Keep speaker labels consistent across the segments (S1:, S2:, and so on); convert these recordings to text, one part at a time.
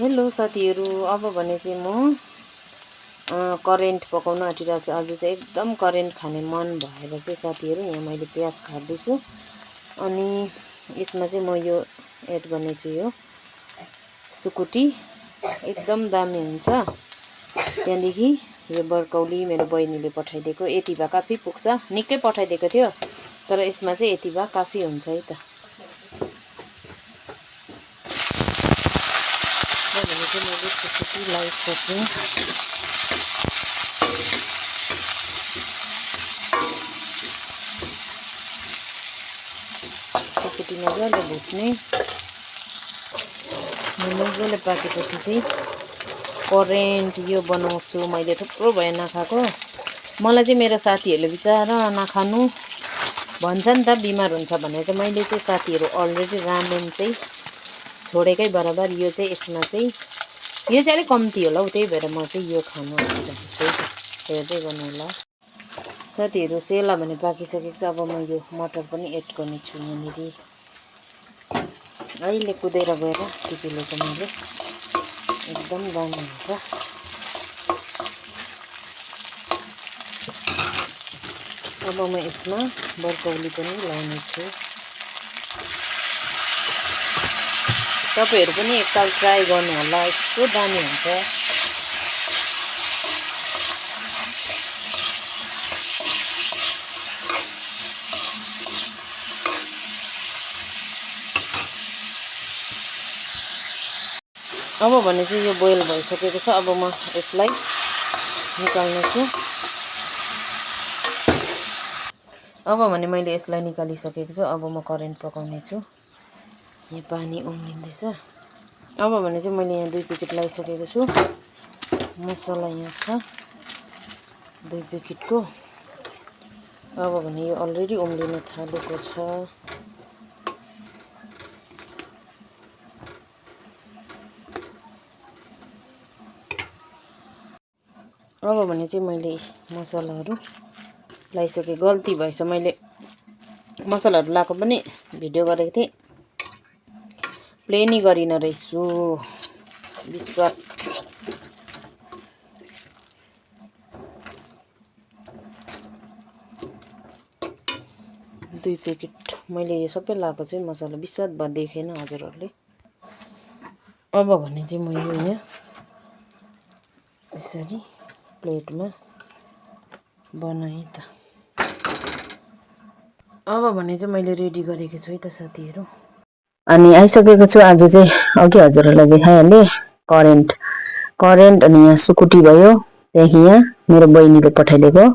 S1: Hello साथीहरू, अब भने चाहिँ म करेन्ट पकाउन आँटिरहेको छु। आज चाहिँ एकदम करेन्ट खाने मन भएर चाहिँ साथीहरू यहाँ मैले प्याज खाँदैछु। अनि यसमा चाहिँ म यो एड गर्नेछु, यो सुकुटी एकदम दामी हुन्छ। त्यहाँदेखि यो बर्कौली मेरो बहिनीले पठाइदिएको, यति भए काफी पुग्छ। निकै पठाइदिएको थियो तर यसमा चाहिँ यति भए काफी हुन्छ है त। मैले सुकुटी लगाइसकेँ। सुकुटी मजाले भुट्ने, मजाले पाकेपछि चाहिँ करेन्ट यो बनाउँछु। मैले थुप्रो भयो नखाएको। मलाई चाहिँ मेरो साथीहरूले बिचारा नखानु भन्छ नि त, बिमार हुन्छ भनेर चाहिँ मैले चाहिँ साथीहरू अलरेडी रामेन चाहिँ छोडेकै बराबर यो चाहिँ यसमा चाहिँ यो चाहिँ अलिक कम्ती होला हौ, त्यही भएर म चाहिँ यो खानु आँटिरहेको छु। हेर्दै गर्नु होला साथीहरू। सेला भने पाकिसकेको छ। अब म यो मटर पनि एड गर्नेछु यहाँनिर। अहिले कुदेर गएर टिपिलेको मैले एकदम दामी हुन्छ। अब म यसमा बर्कौली पनि लाउनेछु। तपाईहरू पनि एकताल ट्राई गर्नु होला, यस्तो दामी हुन्छ। अब भने चाहिँ यो बोइल भइसकेको छ। अब म यसलाई निकाल्नेछु। अब भने मैले यसलाई निकालिसकेको छु। अब म करेन्ट पकाउने छु। यहाँ पानी उम्लिँदैछ। अब भने चाहिँ मैले यहाँ 2 प्याकेट लगाइसकेको छु। मसला यहाँ छ 2 प्याकेटको। अब भने यो अलरेडी उम्लिन थालेको छ। अब भने चाहिँ मैले मसलाहरू लगाइसकेँ। गल्ती भएछ, मैले मसलाहरू लगाएको पनि भिडियो गरेको थिएँ, प्लेनै गरिन रहेछु। विश्वास 2 प्याकेट मैले यो सबै लगाएको चाहिँ मसला विश्वास भयो देखेन हजुरहरूले। अब भने चाहिँ म यो यहाँ यसरी प्लेटमा बनाएँ त। अब भने चाहिँ मैले रेडी गरेको छु है त साथीहरू। अनि आइसकेको छु। आज चाहिँ अघि हजुरहरूलाई देखाइहालेँ करेन्ट अनि यहाँ सुकुटी भयो। त्यहाँदेखि यहाँ मेरो बहिनीले पठाइदिएको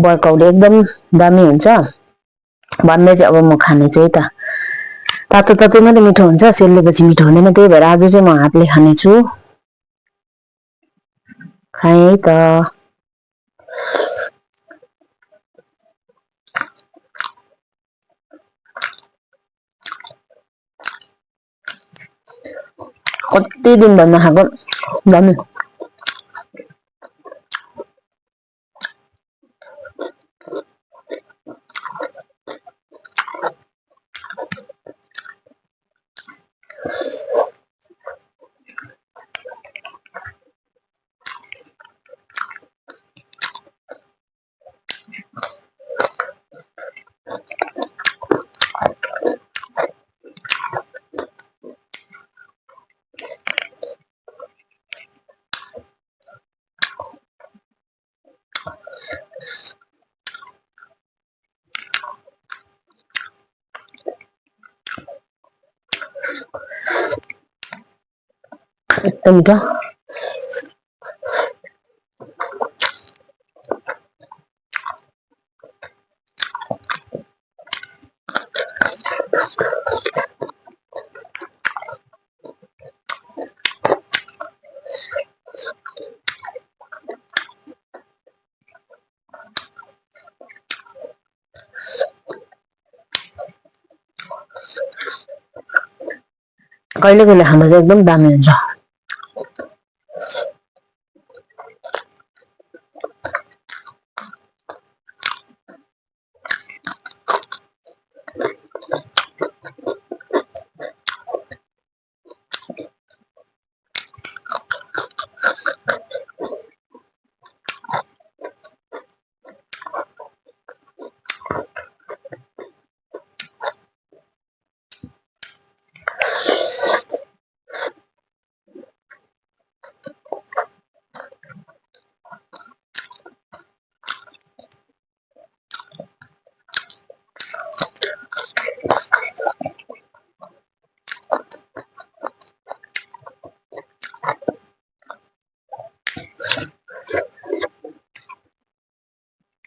S1: बर्कौली एकदम दामी हुन्छ भन्दै चाहिँ अब म खाने छु है त। तातो तातो मात्रै मिठो हुन्छ, सेल्लेपछि मिठो हुँदैन। त्यही भएर आज चाहिँ म हातले खानेछु। खाएँ है त। कति दिन बाद नखाएको दामी। एकदम मिठो। कहिले कहिले खाँदा चाहिँ एकदम दामी हुन्छ।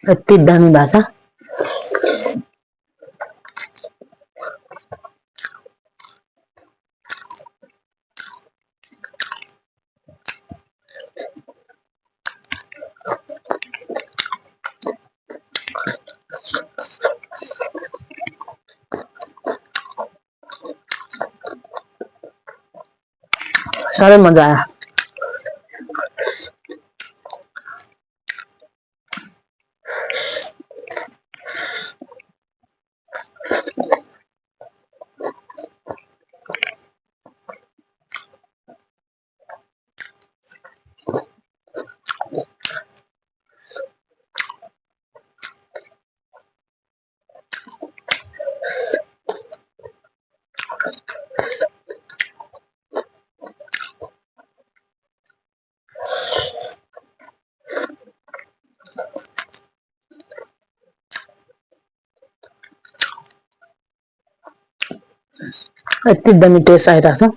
S2: यति दामी भाषा साह्रै मजा आयो यति दामी टेस्ट आइरहेको छ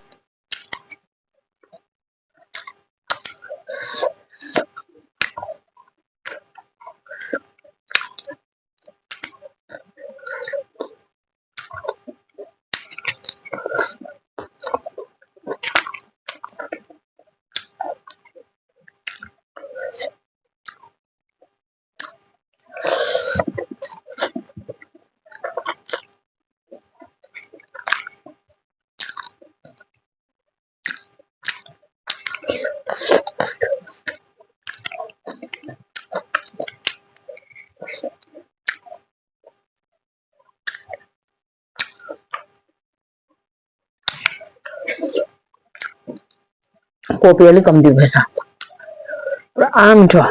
S2: कोपी अलिक कम्ती भएछ पुरा आम छ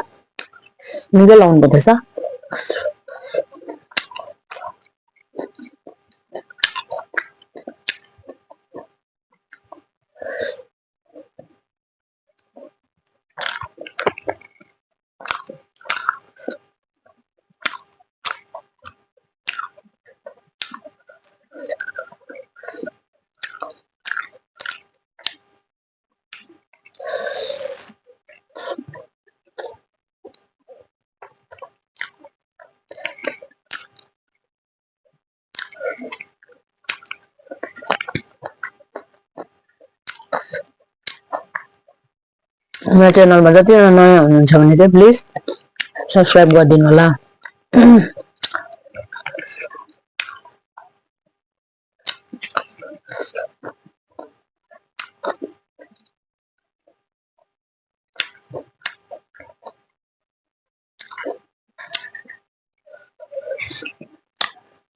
S2: निकै लाउनु पर्दैछ मेरो च्यानलमा जतिजना नयाँ हुनुहुन्छ भने चाहिँ प्लिज सब्सक्राइब गरिदिनु होला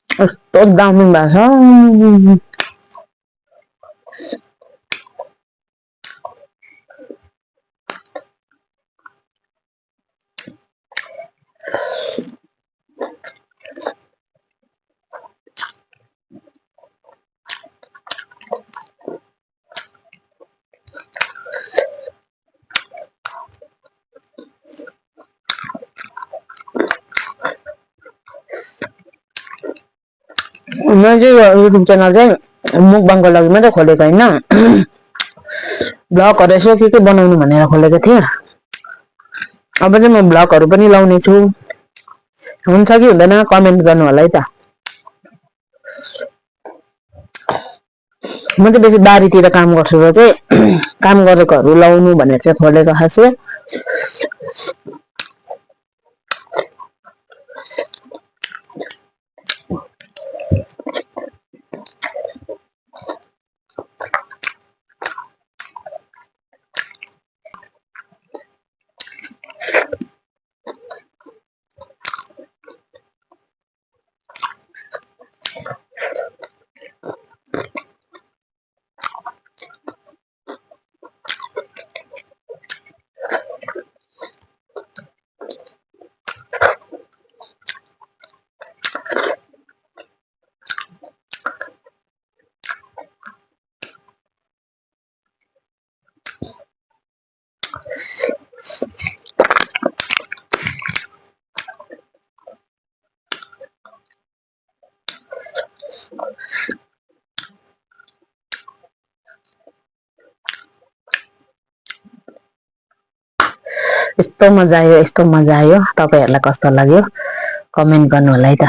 S2: कस्तो दामी भएको छ मैले चाहिँ यो युट्युब च्यानल चाहिँ मुकबाङको लागि मात्रै खोलेको होइन भ्लगहरू यसो के बनाउनु भनेर खोलेको थिएँ अब चाहिँ म भ्लगहरू पनि लाउने छु हुन्छ कि हुँदैन कमेन्ट गर्नु होला है त म चाहिँ बेसी बारीतिर काम गर्छु र चाहिँ काम गरेकोहरू लाउनु भनेर चाहिँ खोलेको खासै यस्तो मजा आयो, यस्तो मजा आयो। तपाईहरुलाई कस्तो लाग्यो कमेन्ट गर्नु होला है त।